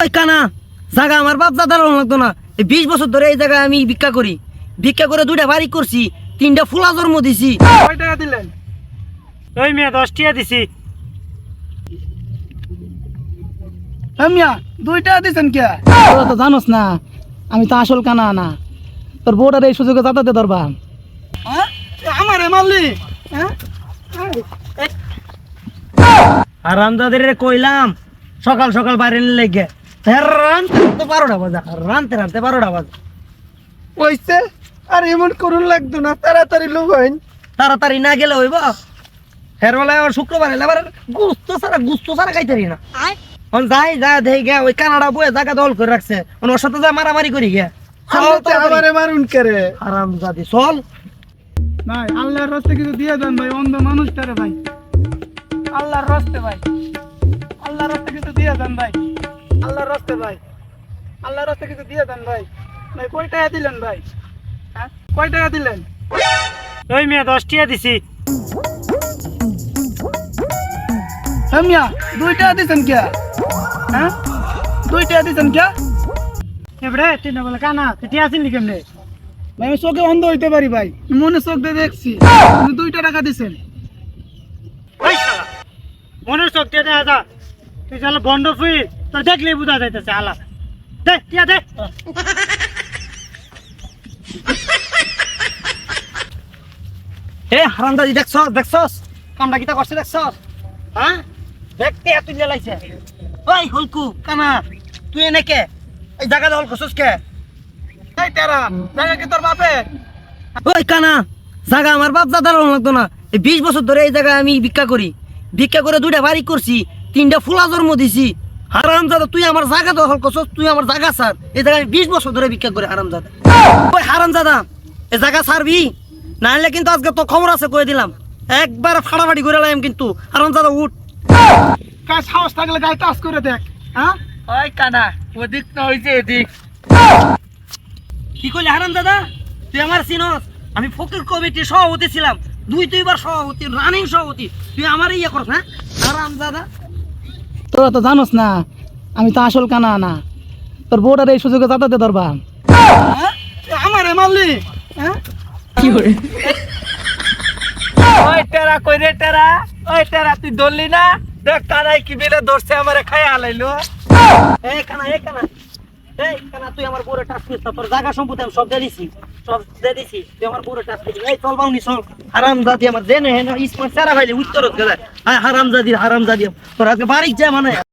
ওই কানা জায়গা আমার বাপ দাদার লাগতো না। 20 বছর ধরে এই জায়গায় আমি ভিক্ষা করি। ভিক্ষা করে 2টা বাড়ি করছি, 3টা ফুলা জন্ম দিছি। কয় টাকা দিলেন? ওই মিয়া 10 টাকা দিছি। মিয়া 2 টাকা দিছেন কে? তোরা তো জানোস না আমি তো আসল কানা না, তোর বউটার এই সুযোগে যাতাতে ধরবা। হ্যাঁ আমারে মারলি? হ্যাঁ হারামজাদের কইলাম সকাল সকাল বাইরে লেগে রানতে 12টা বাজে, রানতে 12টা বাজে। কইছে আর এমন করুন লাগতো না, তাড়াতাড়ি লোক হইন। তাড়াতাড়ি না গেলে হইব। হেরবেলায় আবার শুক্রবার এলে আবার গুস্ত ছাড়া খাইতারি না। যাই যা দেখে গে ওই কানাডা বয়ে জায়গা দল করে রাখছে, ওর সাথে যা মারামারি করি গে। আমারে মারুন করে হারামজাদি চল। ভাই আল্লাহর রাস্তে কিছু দিয়ে দেন ভাই, অন্ধ মানুষটারে ভাই, আল্লাহর রাস্তে ভাই, আল্লাহর রাস্তে কিছু দিয়ে দেন ভাই, আল্লাহর রাস্তে ভাই, আল্লাহর রাস্তে কিছু দিয়ে দেন ভাই। ভাই কয় টাকা দিলেন ভাই? হ্যাঁ কয় টাকা দিলেন? ওই মিয়া 10 টাকা দিছি। হ্যাঁ মিয়া 2 টাকা দিছেন কে? হ্যাঁ 2 টাকা দিছেন কে? এবারে তুই না বলে কানা তুই টিয়া আসিনি কেমনে? ভাই আমি চোখে অন্ধ হইতে পারি ভাই, মনে চোখ দিয়ে দেখছি। 2 টাকা দিছেন। ওই শালা মনের চোখ দিয়ে দেখা যা, তুই শালা বন্ড ফুই তোর দেখলেই বুঝা যাইতেছে। আলা দে টিয়া দে। এ হারামজাদি দেখছস কামটা কিটা করছে দেখছস? হ্যাঁ দেখতে তুই লাইছে। ওই হলকু কানা তুই এনেকে এই জায়গা দল করছস কে? এই তেরা জায়গা কি তোর বাপে? ওই কানা জায়গা আমার বাপ দাদার লাগতো না। 20 বছর ধরে এই জায়গায় আমি ভিক্ষা করি। ভিক্ষা করে 2টা বাড়ি করছি, 3টা ফুলা জন্ম দিছি। হারামজাদা তুই আমার জায়গা দখল করছস, তুই আমার জায়গা ছাড়। এই জায়গায় 20 বছর ধরে ভিক্ষা করে হারামজাদা। ওই হারামজাদা এই জায়গা ছাড়বি নাহলে কিন্তু আজকে তো খবর আছে কই দিলাম, একবার ফাড়াফাড়ি করে লাইম কিন্তু। হারামজাদা উঠ। কাজ সাহস থাকলে গায়ে টাচ করে দেখ। হ্যাঁ ওই কানা ওদিক না হইছে এদিক। কি কইলি হারামজাদা? তুই আমার চিনস? আমি ফকির কমিটির সভাপতি ছিলাম, 2-2বার সভাপতি, রানিং সভাপতি। তুই আমার ইয়ে করস না হারামজাদা? তোরা তো জানোস না আমি তো আসল কানা না, তোর বউটার এই সুযোগে যাতাতে ধরবা। আমারে মারলি? হ্যাঁ কি করে? ওই টেরা কই রে টেরা? ওই টেরা তুই ধরলি না? দেখ কানাই কি বেলে ধরছে আমারে খাই আলাইলো। এই কানা এই কানা তুই আমার বউরে টাচ করিস না। তোর জায়গা সম্পত্তি আমি সব দিয়ে দিছি, তুই আমার বউরে টাচ করিস। এই চল বাউনি চল। হারামজাদি আমার জেনে হেন ইসমত সারা ভাইলে উত্তরত গেলে। হারামজাদি তোর আজকে বাড়ি যা মানে